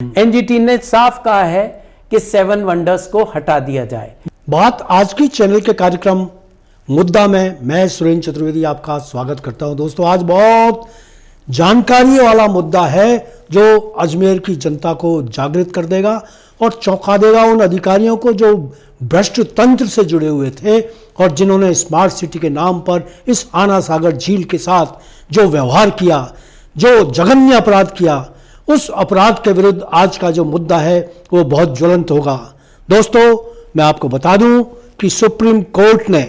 NGT ने साफ कहा है कि 7 वंडर्स को हटा दिया जाए। बात आज की चैनल के कार्यक्रम मुद्दा में मैं सुरेंद्र चतुर्वेदी आपका स्वागत करता हूं। दोस्तों, आज बहुत जानकारी वाला मुद्दा है जो अजमेर की जनता को जागृत कर देगा और चौंका देगा उन अधिकारियों को जो भ्रष्ट तंत्र से जुड़े हुए थे और जिन्होंने स्मार्ट सिटी के नाम पर इस आना सागर झील के साथ जो व्यवहार किया, जो जघन्य अपराध किया, उस अपराध के विरुद्ध आज का जो मुद्दा है वो बहुत ज्वलंत होगा। दोस्तों, मैं आपको बता दूं कि सुप्रीम कोर्ट ने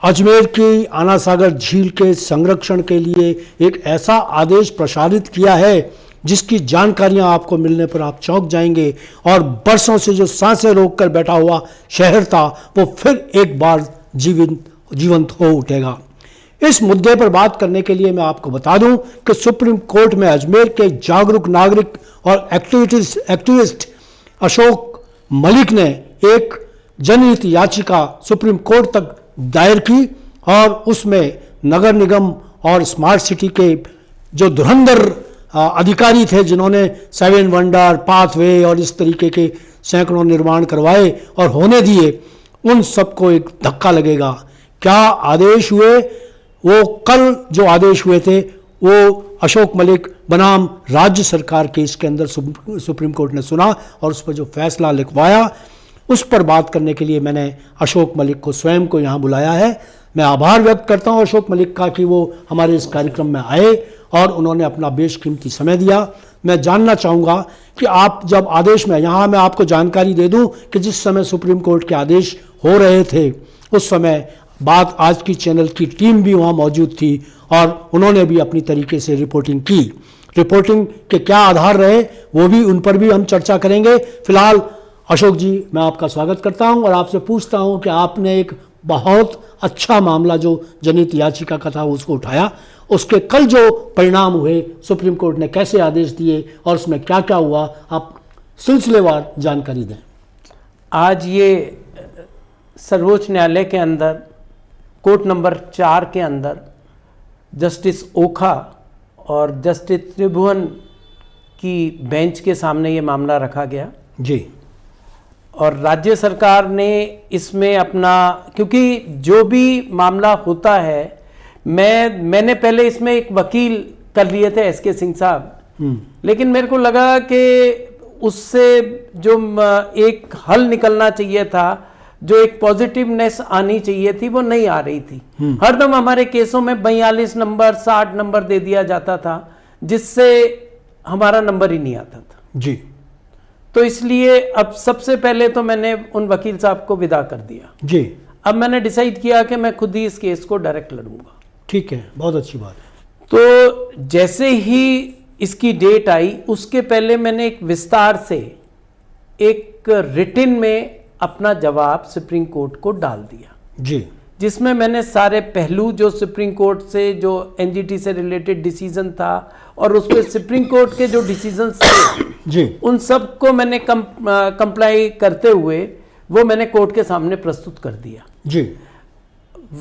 अजमेर की आना सागर झील के संरक्षण के लिए एक ऐसा आदेश प्रसारित किया है जिसकी जानकारियां आपको मिलने पर आप चौंक जाएंगे और बरसों से जो सांसें रोक कर बैठा हुआ शहर था वो फिर एक बार जीवंत हो उठेगा। इस मुद्दे पर बात करने के लिए मैं आपको बता दूं कि सुप्रीम कोर्ट में अजमेर के जागरूक नागरिक और एक्टिविस्ट अशोक मलिक ने एक जनहित याचिका सुप्रीम कोर्ट तक दायर की और उसमें नगर निगम और स्मार्ट सिटी के जो धुरंधर अधिकारी थे जिन्होंने 7 वंडर, पाथवे और इस तरीके के सैकड़ों निर्माण करवाए और होने दिए, उन सबको एक धक्का लगेगा। क्या आदेश हुए? वो कल जो आदेश हुए थे वो अशोक मलिक बनाम राज्य सरकार के इसके अंदर सुप्रीम कोर्ट ने सुना और उस पर जो फैसला लिखवाया उस पर बात करने के लिए मैंने अशोक मलिक को स्वयं को यहाँ बुलाया है। मैं आभार व्यक्त करता हूँ अशोक मलिक का कि वो हमारे इस कार्यक्रम में आए और उन्होंने अपना बेशकीमती समय दिया। मैं जानना चाहूँगा कि आप जब आदेश में, यहाँ मैं आपको जानकारी दे दूँ कि जिस समय सुप्रीम कोर्ट के आदेश हो रहे थे उस समय बात आज की चैनल की टीम भी वहाँ मौजूद थी और उन्होंने भी अपनी तरीके से रिपोर्टिंग की। रिपोर्टिंग के क्या आधार रहे वो भी, उन पर भी हम चर्चा करेंगे। फिलहाल अशोक जी, मैं आपका स्वागत करता हूं और आपसे पूछता हूं कि आपने एक बहुत अच्छा मामला जो जनहित याचिका का था उसको उठाया, उसके कल जो परिणाम हुए, सुप्रीम कोर्ट ने कैसे आदेश दिए और उसमें क्या क्या हुआ, आप सिलसिलेवार जानकारी दें। आज ये सर्वोच्च न्यायालय के अंदर कोर्ट नंबर 4 के अंदर जस्टिस ओखा और जस्टिस त्रिभुवन की बेंच के सामने ये मामला रखा गया जी। और राज्य सरकार ने इसमें अपना, क्योंकि जो भी मामला होता है, मैंने पहले इसमें एक वकील कर लिए थे एसके सिंह साहब, लेकिन मेरे को लगा कि उससे जो एक हल निकलना चाहिए था, जो एक पॉजिटिवनेस आनी चाहिए थी, वो नहीं आ रही थी। हरदम हमारे केसों में 42 नंबर 60 नंबर दे दिया जाता था जिससे हमारा नंबर ही नहीं आता था जी। तो इसलिए अब सबसे पहले तो मैंने उन वकील साहब को विदा कर दिया जी। अब मैंने डिसाइड किया कि मैं खुद ही इस केस को डायरेक्ट लड़ूंगा। ठीक है, बहुत अच्छी बात है। तो जैसे ही इसकी डेट आई उसके पहले मैंने एक विस्तार से एक रिटिन में अपना जवाब सुप्रीम कोर्ट को डाल दिया जी, जिसमें मैंने सारे पहलू जो सुप्रीम कोर्ट से, जो एनजीटी से रिलेटेड डिसीजन था और उस पर सुप्रीम कोर्ट के जो डिसीजन थे जी, उन सब को मैंने कंप्लाई करते हुए वो मैंने कोर्ट के सामने प्रस्तुत कर दिया जी।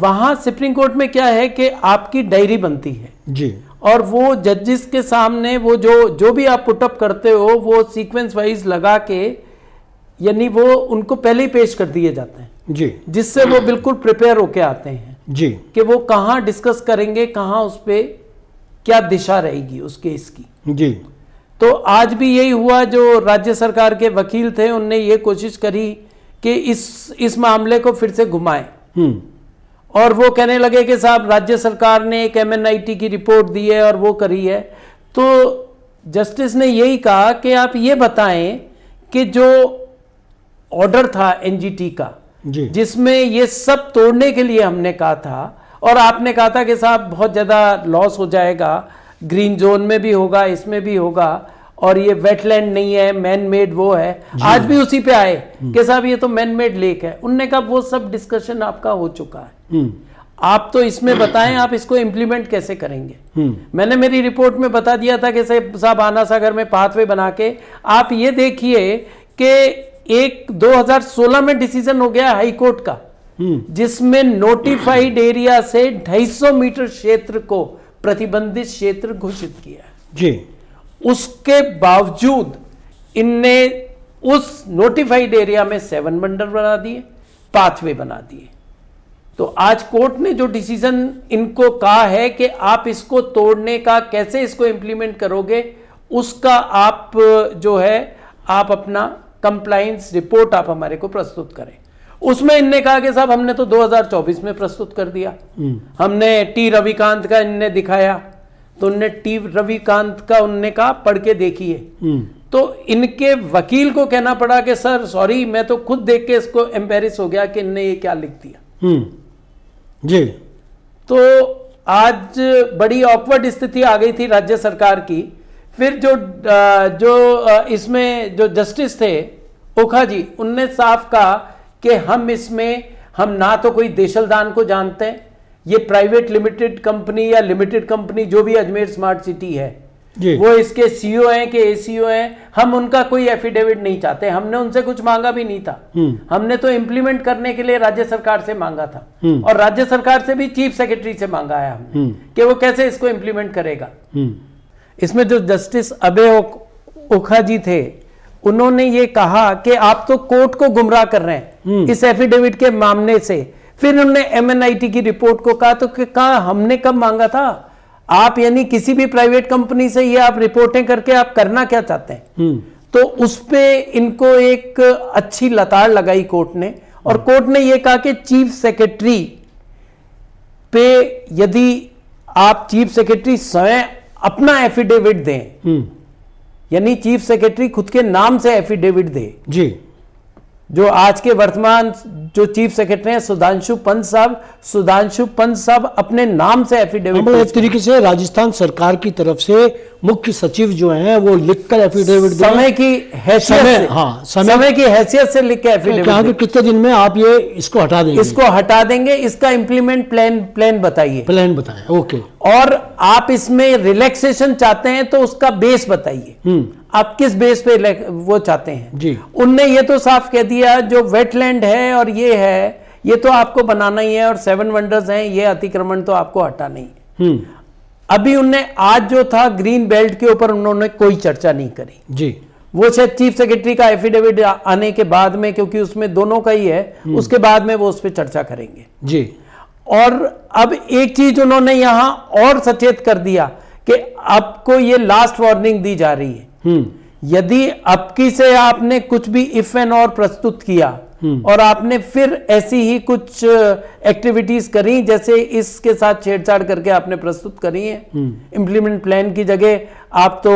वहां सुप्रीम कोर्ट में क्या है कि आपकी डायरी बनती है जी, और वो जजेस के सामने वो जो भी आप पुटअप करते हो वो सीक्वेंस वाइज लगा के, यानी वो उनको पहले ही पेश कर दिए जाते हैं जी, जिससे वो बिल्कुल प्रिपेयर होके आते हैं जी, कि वो कहाँ डिस्कस करेंगे, कहाँ उस पर क्या दिशा रहेगी उस केस की जी। तो आज भी यही हुआ। जो राज्य सरकार के वकील थे उनने ये कोशिश करी कि इस मामले को फिर से घुमाएं और वो कहने लगे कि साहब राज्य सरकार ने एक MNIT की रिपोर्ट दी है और वो करी है। तो जस्टिस ने यही कहा कि आप ये बताएं कि जो ऑर्डर था एनजीटी का जी, जिसमें ये सब तोड़ने के लिए हमने कहा था और आपने कहा था कि साहब बहुत ज़्यादा लॉस हो जाएगा, ग्रीन जोन में भी होगा, इसमें भी होगा और ये वेटलैंड नहीं है, मैन मेड वो है। आज भी उसी पे आए कि साहब ये तो मैन मेड लेक है। उनने कहा वो सब डिस्कशन आपका हो चुका है, आप तो इसमें बताएं आप इसको इम्प्लीमेंट कैसे करेंगे। मैंने मेरी रिपोर्ट में बता दिया था कि साहब आना सागर में पाथवे बना के आप ये देखिए कि एक 2016 में डिसीजन हो गया हाई कोर्ट का जिसमें नोटिफाइड एरिया से 250 मीटर क्षेत्र को प्रतिबंधित क्षेत्र घोषित किया जी। उसके बावजूद इनने उस नोटिफाइड एरिया में 7 बंडर बना दिए, पाथवे बना दिए। तो आज कोर्ट ने जो डिसीजन इनको कहा है कि आप इसको तोड़ने का कैसे इसको इंप्लीमेंट करोगे, उसका आप जो है आप अपना कंप्लायंस रिपोर्ट आप हमारे को प्रस्तुत करें। उसमें इनने कहा कि साहब हमने तो 2024 में प्रस्तुत कर दिया। हमने टी रविकांत का इनने दिखाया, तो उनने टी रविकांत का उनने कहा पढ़ के देखिए। तो इनके वकील को कहना पड़ा कि सर सॉरी, मैं तो खुद देख के इसको एम्बेरस हो गया कि इनने ये क्या लिख दिया। जी। तो आज बड़ी ऑकवर्ड स्थिति आ गई थी राज्य सरकार की। फिर जो इसमें जो जस्टिस थे ओखा जी, उनने साफ कहा कि हम ना तो कोई देशलदान को जानते हैं, ये प्राइवेट लिमिटेड कंपनी या लिमिटेड कंपनी जो भी अजमेर स्मार्ट सिटी है वो इसके सीईओ हैं कि एसीईओ हैं, हम उनका कोई एफिडेविट नहीं चाहते। हमने उनसे कुछ मांगा भी नहीं था, हमने तो इंप्लीमेंट करने के लिए राज्य सरकार से मांगा था, और राज्य सरकार से भी चीफ सेक्रेटरी से मांगा है हमने कि वो कैसे इसको इंप्लीमेंट करेगा। इसमें जो जस्टिस अभय ओखा जी थे, उन्होंने ये कहा कि आप तो कोर्ट को गुमराह कर रहे हैं इस एफिडेविट के मामले से। फिर उन्होंने एमएनआईटी की रिपोर्ट को कहा, तो कहा हमने कब मांगा था? आप यानी किसी भी प्राइवेट कंपनी से ये आप रिपोर्टें करके आप करना क्या चाहते हैं? तो उस पे इनको एक अच्छी लताड़ लगाई कोर्ट ने, और कोर्ट ने ये कहा कि चीफ सेक्रेटरी पे यदि आप चीफ सेक्रेटरी स्वयं अपना एफिडेविट दें, यानी चीफ सेक्रेटरी खुद के नाम से एफिडेविट दे। जी। जो आज के वर्तमान जो चीफ सेक्रेटरी हैं सुधांशु पंत साहब अपने नाम से एफिडेविट, एक तरीके से राजस्थान सरकार की तरफ से मुख्य सचिव जो हैं वो लिखकर एफिडेविट समय की हैसियत से लिख के एफिडेविट, कितने दिन में आप ये इसको हटा देंगे, इसका इंप्लीमेंट प्लान बताएं। ओके। और आप इसमें रिलैक्सेशन चाहते हैं तो उसका बेस बताइए, आप किस बेस पे वो चाहते हैं जी। उनने ये तो साफ कह दिया जो वेटलैंड है और ये है, ये तो आपको बनाना ही है, और 7 वंडर्स हैं, ये अतिक्रमण तो आपको हटाना ही है। अभी उनने आज जो था ग्रीन बेल्ट के ऊपर उन्होंने कोई चर्चा नहीं करी जी। वो शायद चीफ सेक्रेटरी का एफिडेविट आने के बाद में, क्योंकि उसमें दोनों का ही है, उसके बाद में वो उस पर चर्चा करेंगे जी। और अब एक चीज उन्होंने यहां और सचेत कर दिया कि आपको ये लास्ट वार्निंग दी जा रही है, यदि अबकी से आपने कुछ भी इफ एंड और प्रस्तुत किया और आपने फिर ऐसी ही कुछ एक्टिविटीज करी जैसे इसके साथ छेड़छाड़ करके आपने प्रस्तुत करी है, इंप्लीमेंट प्लान की जगह आप तो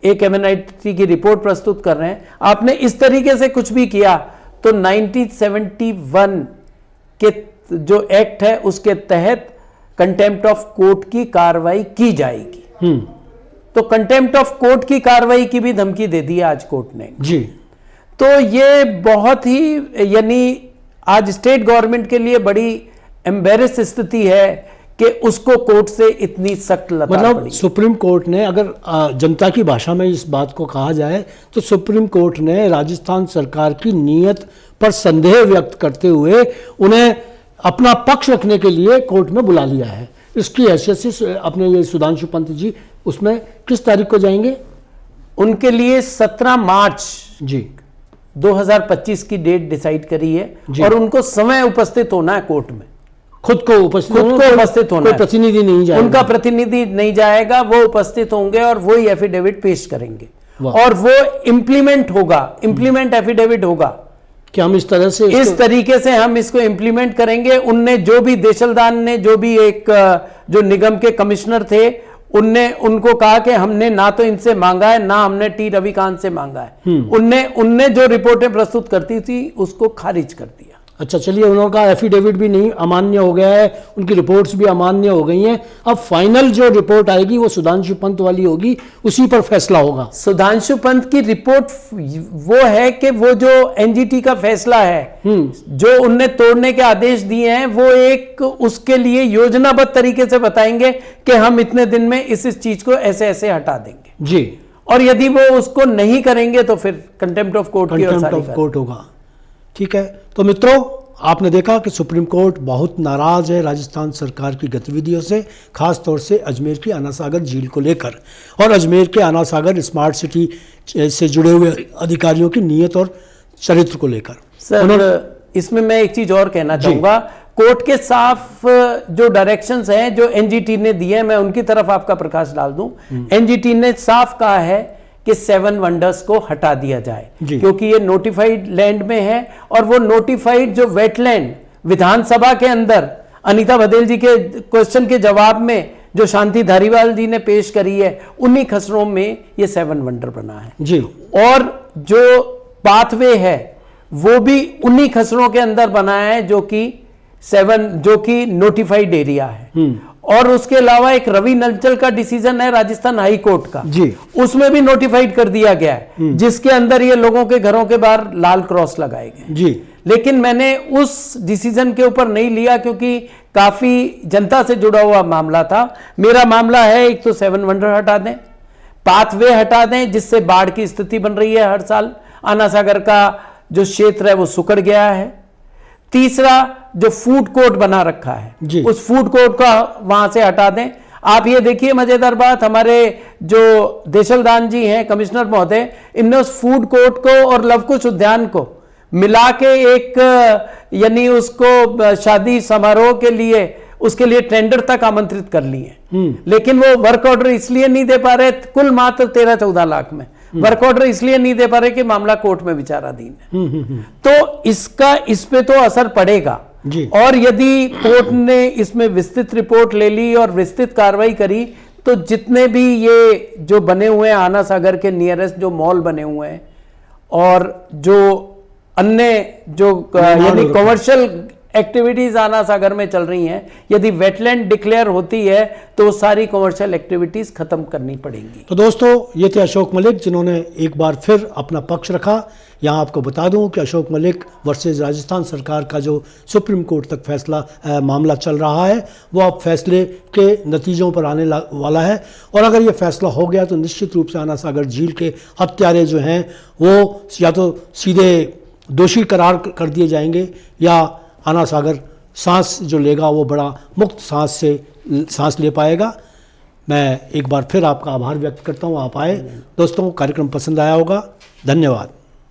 एक एमएनआईटी की रिपोर्ट प्रस्तुत कर रहे हैं, आपने इस तरीके से कुछ भी किया तो 1971 के जो एक्ट है उसके तहत कंटेम्प्ट ऑफ कोर्ट की कार्रवाई की जाएगी। तो कंटेम्प्ट ऑफ कोर्ट की कार्रवाई की भी धमकी दे दी आज कोर्ट ने जी। तो ये बहुत ही यानी आज स्टेट गवर्नमेंट के लिए बड़ी एम्बेरस स्थिति है कि उसको कोर्ट से इतनी सख्त लताड़ मतलब पड़ी। सुप्रीम कोर्ट ने, अगर जनता की भाषा में इस बात को कहा जाए तो सुप्रीम कोर्ट ने राजस्थान सरकार की नीयत पर संदेह व्यक्त करते हुए उन्हें अपना पक्ष रखने के लिए कोर्ट में बुला लिया है। इसकी हैसियत से अपने ये सुधांशु पंत जी उसमें किस तारीख को जाएंगे? उनके लिए 17 मार्च जी 2025 की डेट डिसाइड करी है और उनको समय उपस्थित होना है कोर्ट में, खुद को उपस्थित होना, कोई प्रतिनिधि नहीं जाएगा, उनका प्रतिनिधि नहीं जाएगा, वो उपस्थित होंगे और वो ही एफिडेविट पेश करेंगे और वो इंप्लीमेंट होगा, इंप्लीमेंट एफिडेविट होगा कि हम इस तरह से इस तरीके से हम इसको इंप्लीमेंट करेंगे। उनने जो भी देशलदान ने जो भी एक जो निगम के कमिश्नर थे उनने उनको कहा कि हमने ना तो इनसे मांगा है ना हमने टी रविकांत से मांगा है, उनने जो रिपोर्टें प्रस्तुत करती थी उसको खारिज कर दिया। अच्छा चलिए, उनका एफिडेविट भी नहीं अमान्य हो गया है, उनकी रिपोर्ट्स भी अमान्य हो गई हैं। अब फाइनल जो रिपोर्ट आएगी वो सुधांशु पंत वाली होगी, उसी पर फैसला होगा। सुधांशु पंत की रिपोर्ट वो है कि वो जो एनजीटी का फैसला है जो उनने तोड़ने के आदेश दिए हैं वो एक उसके लिए योजनाबद्ध तरीके से बताएंगे कि हम इतने दिन में इस चीज को ऐसे ऐसे हटा देंगे जी, और यदि वो उसको नहीं करेंगे तो फिर कंटेम्प्ट ऑफ कोर्ट की कोर्ट होगा। ठीक है, तो मित्रों आपने देखा कि सुप्रीम कोर्ट बहुत नाराज है राजस्थान सरकार की गतिविधियों से, खास तौर से अजमेर की आना सागर झील को लेकर और अजमेर के आना सागर स्मार्ट सिटी से जुड़े हुए अधिकारियों की नीयत और चरित्र को लेकर। सर इसमें मैं एक चीज और कहना चाहूंगा, कोर्ट के साफ जो डायरेक्शंस हैं जो एनजीटी ने दिए हैं, मैं उनकी तरफ आपका प्रकाश डाल दूं। एनजीटी ने साफ कहा है कि 7 वंडर्स को हटा दिया जाए क्योंकि ये नोटिफाइड लैंड में है और वो नोटिफाइड जो वेटलैंड विधानसभा के अंदर अनीता बघेल जी के क्वेश्चन के जवाब में जो शांति धारीवाल जी ने पेश करी है, उन्हीं खसरों में ये 7 वंडर बना है जी। और जो पाथवे है वो भी उन्हीं खसरों के अंदर बना है जो कि नोटिफाइड एरिया है। और उसके अलावा एक रवि नंचल का डिसीजन है राजस्थान हाई कोर्ट का जी, उसमें भी नोटिफाइड कर दिया गया है जिसके अंदर ये लोगों के घरों के बाहर लाल क्रॉस लगाए गए जी। लेकिन मैंने उस डिसीजन के ऊपर नहीं लिया क्योंकि काफी जनता से जुड़ा हुआ मामला था। मेरा मामला है एक तो 7 वंडर हटा दें, पाथवे हटा दें जिससे बाढ़ की स्थिति बन रही है हर साल, आना सागर का जो क्षेत्र है वो सुकड़ गया है। तीसरा जो फूड कोर्ट बना रखा है उस फूड कोर्ट का वहां से हटा दें। आप ये देखिए मजेदार बात, हमारे जो देशलदान जी हैं कमिश्नर महोदय, इनने उस फूड कोर्ट को और लवकुश उद्यान को मिला के एक यानी उसको शादी समारोह के लिए उसके लिए टेंडर तक आमंत्रित कर लिए लेकिन वो वर्क ऑर्डर इसलिए नहीं दे पा रहे, कुल मात्र 13-14 लाख में वर्क ऑर्डर इसलिए नहीं दे पा रहे कि मामला कोर्ट में विचाराधीन है। तो इस पे तो असर पड़ेगा और यदि कोर्ट ने इसमें विस्तृत रिपोर्ट ले ली और विस्तृत कार्रवाई करी तो जितने भी ये जो बने हुए हैं आना सागर के नियरेस्ट जो मॉल बने हुए हैं और जो अन्य जो यानी कमर्शियल एक्टिविटीज आना सागर में चल रही हैं, यदि वेटलैंड डिक्लेयर होती है तो सारी कमर्शियल एक्टिविटीज खत्म करनी पड़ेंगी। तो दोस्तों ये थे अशोक मलिक जिन्होंने एक बार फिर अपना पक्ष रखा। यहाँ आपको बता दूं कि अशोक मलिक वर्सेस राजस्थान सरकार का जो सुप्रीम कोर्ट तक फैसला मामला चल रहा है वो अब फैसले के नतीजों पर आने वाला है और अगर ये फैसला हो गया तो निश्चित रूप से आना सागर झील के हत्यारे जो हैं वो या तो सीधे दोषी करार कर दिए जाएंगे या आना सागर सांस जो लेगा वो बड़ा मुक्त सांस ले पाएगा। मैं एक बार फिर आपका आभार व्यक्त करता हूँ, आप आए। दोस्तों कार्यक्रम पसंद आया होगा, धन्यवाद।